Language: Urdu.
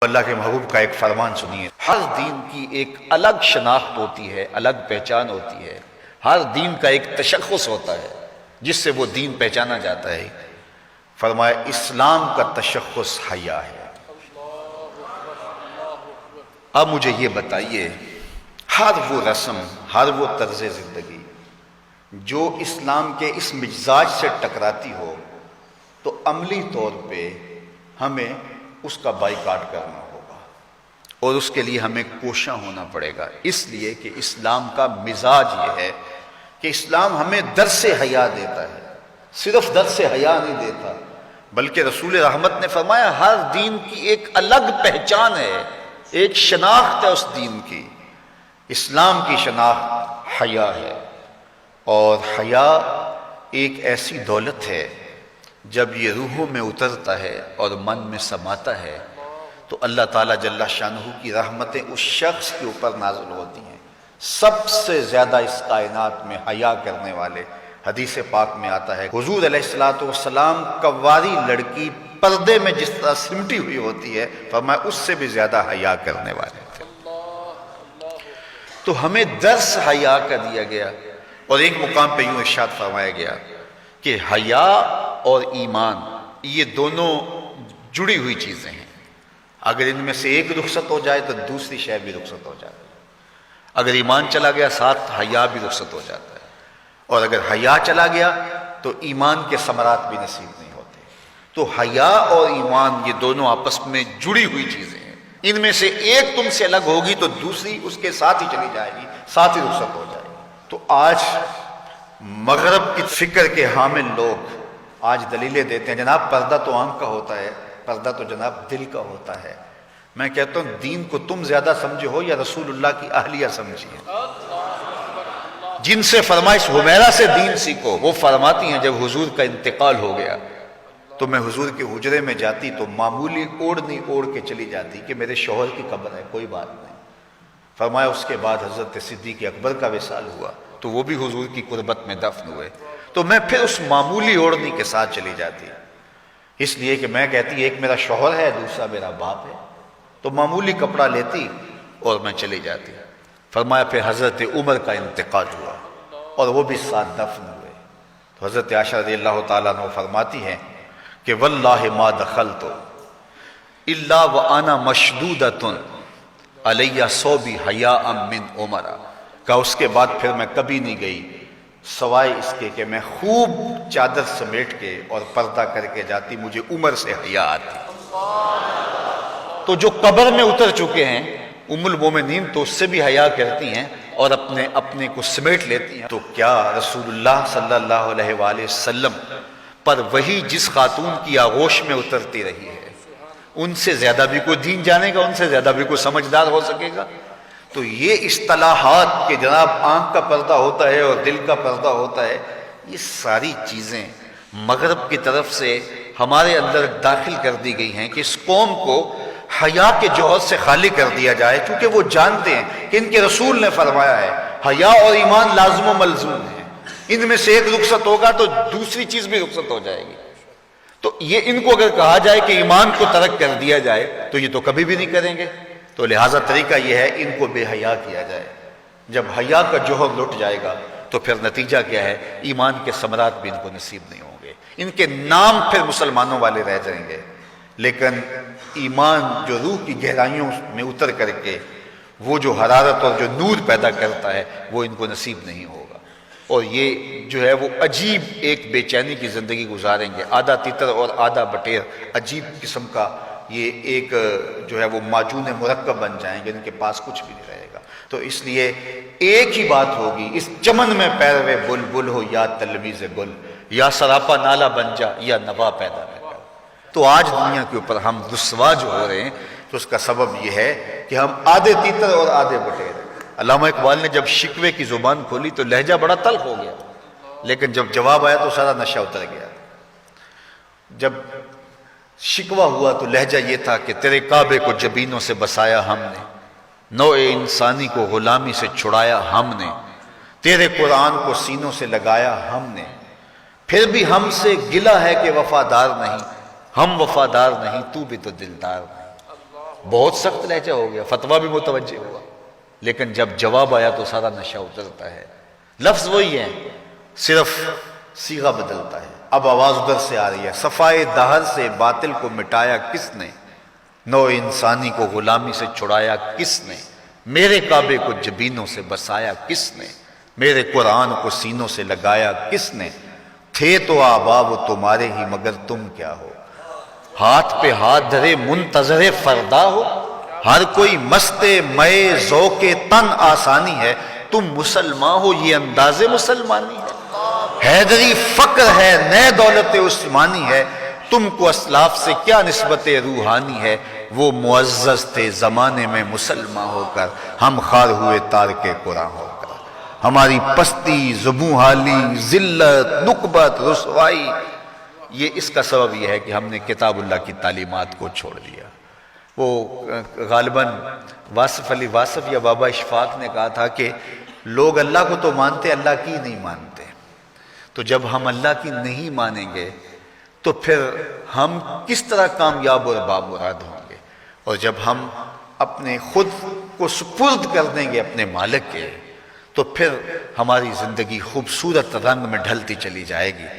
اللہ کے محبوب کا ایک فرمان سنیے، ہر دین کی ایک الگ شناخت ہوتی ہے، الگ پہچان ہوتی ہے، ہر دین کا ایک تشخص ہوتا ہے جس سے وہ دین پہچانا جاتا ہے۔ فرمایا اسلام کا تشخص حیا ہے۔ اب مجھے یہ بتائیے، ہر وہ رسم، ہر وہ طرز زندگی جو اسلام کے اس مزاج سے ٹکراتی ہو تو عملی طور پہ ہمیں اس کا بائیکاٹ کرنا ہوگا اور اس کے لیے ہمیں کوشاں ہونا پڑے گا، اس لیے کہ اسلام کا مزاج یہ ہے کہ اسلام ہمیں درس حیا دیتا ہے، صرف درس حیا نہیں دیتا بلکہ رسول رحمت نے فرمایا ہر دین کی ایک الگ پہچان ہے، ایک شناخت ہے اس دین کی۔ اسلام کی شناخت حیا ہے، اور حیا ایک ایسی دولت ہے جب یہ روحوں میں اترتا ہے اور من میں سماتا ہے تو اللہ تعالیٰ جل شانہ کی رحمتیں اس شخص کے اوپر نازل ہوتی ہیں۔ سب سے زیادہ اس کائنات میں حیا کرنے والے، حدیث پاک میں آتا ہے حضور علیہ الصلوۃ والسلام کواری لڑکی پردے میں جس طرح سمٹی ہوئی ہوتی ہے، فرمایا اس سے بھی زیادہ حیا کرنے والے تھے۔ تو ہمیں درس حیا کا دیا گیا، اور ایک مقام پہ یوں ارشاد فرمایا گیا کہ حیا اور ایمان یہ دونوں جڑی ہوئی چیزیں ہیں، اگر ان میں سے ایک رخصت ہو جائے تو دوسری شے بھی رخصت ہو جاتی ہے۔ اگر ایمان چلا گیا ساتھ حیا بھی رخصت ہو جاتا ہے، اور اگر حیا چلا گیا تو ایمان کے ثمرات بھی نصیب نہیں ہوتے۔ تو حیا اور ایمان یہ دونوں آپس میں جڑی ہوئی چیزیں ہیں، ان میں سے ایک تم سے الگ ہوگی تو دوسری اس کے ساتھ ہی چلی جائے گی، ساتھ ہی رخصت ہو جائے گی۔ تو آج مغرب کی فکر کے حامل لوگ آج دلیلیں دیتے ہیں جناب پردہ تو آنکھ کا ہوتا ہے، پردہ تو جناب دل کا ہوتا ہے۔ میں کہتا ہوں دین کو تم زیادہ سمجھے ہو یا رسول اللہ کی اہلیہ سمجھی ہے؟ جن سے فرمائش حمیرہ سے دین سیکھو، وہ فرماتی ہیں جب حضور کا انتقال ہو گیا تو میں حضور کے حجرے میں جاتی تو معمولی اوڑھنی اوڑھ کے چلی جاتی کہ میرے شوہر کی قبر ہے، کوئی بات نہیں۔ فرمایا اس کے بعد حضرت صدیق اکبر کا وصال ہوا تو وہ بھی حضور کی قربت میں دفن ہوئے، تو میں پھر اس معمولی اوڑھنی کے ساتھ چلی جاتی، اس لیے کہ میں کہتی ایک میرا شوہر ہے دوسرا میرا باپ ہے، تو معمولی کپڑا لیتی اور میں چلی جاتی۔ فرمایا پھر حضرت عمر کا انتقال ہوا اور وہ بھی ساتھ دفن ہوئے، تو حضرت عائشہ رضی اللہ تعالیٰ عنہ فرماتی ہیں کہ واللہ ما دخلت الا وانا مشدودۃ علیہ ثوبی حیاء من عمر، کہ اس کے بعد پھر میں کبھی نہیں گئی سوائے اس کے کہ میں خوب چادر سمیٹ کے اور پردہ کر کے جاتی، مجھے عمر سے حیا آتی۔ تو جو قبر میں اتر چکے ہیں ام المومنین تو اس سے بھی حیا کرتی ہیں اور اپنے کو سمیٹ لیتی ہیں، تو کیا رسول اللہ صلی اللہ علیہ وآلہ وسلم پر وہی جس خاتون کی آغوش میں اترتی رہی ہے ان سے زیادہ بھی کوئی دین جانے گا، ان سے زیادہ بھی کوئی سمجھدار ہو سکے گا؟ تو یہ اصطلاحات کہ جناب آنکھ کا پردہ ہوتا ہے اور دل کا پردہ ہوتا ہے، یہ ساری چیزیں مغرب کی طرف سے ہمارے اندر داخل کر دی گئی ہیں کہ اس قوم کو حیا کے جوہر سے خالی کر دیا جائے، چونکہ وہ جانتے ہیں کہ ان کے رسول نے فرمایا ہے حیا اور ایمان لازم و ملزوم ہیں، ان میں سے ایک رخصت ہوگا تو دوسری چیز بھی رخصت ہو جائے گی۔ تو یہ ان کو اگر کہا جائے کہ ایمان کو ترک کر دیا جائے تو یہ تو کبھی بھی نہیں کریں گے، تو لہٰذا طریقہ یہ ہے ان کو بے حیا کیا جائے۔ جب حیا کا جوہر لٹ جائے گا تو پھر نتیجہ کیا ہے؟ ایمان کے ثمرات بھی ان کو نصیب نہیں ہوں گے، ان کے نام پھر مسلمانوں والے رہ جائیں گے، لیکن ایمان جو روح کی گہرائیوں میں اتر کر کے وہ جو حرارت اور جو نور پیدا کرتا ہے وہ ان کو نصیب نہیں ہوگا، اور یہ جو ہے وہ عجیب ایک بے چینی کی زندگی گزاریں گے، آدھا تیتر اور آدھا بٹیر، عجیب قسم کا یہ ایک جو ہے وہ معجون مرکب بن جائیں گے، ان کے پاس کچھ بھی نہیں رہے گا۔ تو اس لیے ایک ہی بات ہوگی، اس چمن میں پیروے بلبل ہو یا تلمیذ گل، یا سراپا نالا بن جا یا نوا پیدا نہ کر۔ تو آج دنیا کے اوپر ہم رسوا جو ہو رہے ہیں تو اس کا سبب یہ ہے کہ ہم آدھے تیتر اور آدھے بٹیر۔ علامہ اقبال نے جب شکوے کی زبان کھولی تو لہجہ بڑا تلخ ہو گیا، لیکن جب جواب آیا تو سارا نشہ اتر گیا۔ جب شکوہ ہوا تو لہجہ یہ تھا کہ تیرے کعبے کو جبینوں سے بسایا ہم نے، نوع انسانی کو غلامی سے چھڑایا ہم نے، تیرے قرآن کو سینوں سے لگایا ہم نے، پھر بھی ہم سے گلہ ہے کہ وفادار نہیں، ہم وفادار نہیں تو بھی تو دلدار نہیں۔ بہت سخت لہجہ ہو گیا، فتویٰ بھی متوجہ ہوا، لیکن جب جواب آیا تو سارا نشہ اترتا ہے۔ لفظ وہی ہے، صرف صیغہ بدلتا ہے۔ اب آواز ادھر سے آ رہی ہے، صفائے دہر سے باطل کو مٹایا کس نے، نو انسانی کو غلامی سے چھڑایا کس نے، میرے کعبے کو جبینوں سے بسایا کس نے، میرے قرآن کو سینوں سے لگایا کس نے، تھے تو آبا وہ تمہارے ہی مگر تم کیا ہو، ہاتھ پہ ہاتھ دھرے منتظر فردا ہو، ہر کوئی مست مئے ذوق تن آسانی ہے، تم مسلمان ہو یہ انداز مسلمانی ہے، حیدری فقر ہے نئے دولت عثمانی ہے، تم کو اسلاف سے کیا نسبت روحانی ہے، وہ معزز تھے زمانے میں مسلمان ہو کر، ہم خار ہوئے تارک قرآن ہو کر، ہماری پستی زبوں حالی ذلت نکبت رسوائی، یہ اس کا سبب یہ ہے کہ ہم نے کتاب اللہ کی تعلیمات کو چھوڑ دیا۔ وہ غالباً واصف علی واصف یا بابا اشفاق نے کہا تھا کہ لوگ اللہ کو تو مانتے، اللہ کی نہیں مانتے، تو جب ہم اللہ کی نہیں مانیں گے تو پھر ہم کس طرح کامیاب اور بامراد ہوں گے، اور جب ہم اپنے خود کو سپرد کر دیں گے اپنے مالک کے تو پھر ہماری زندگی خوبصورت رنگ میں ڈھلتی چلی جائے گی۔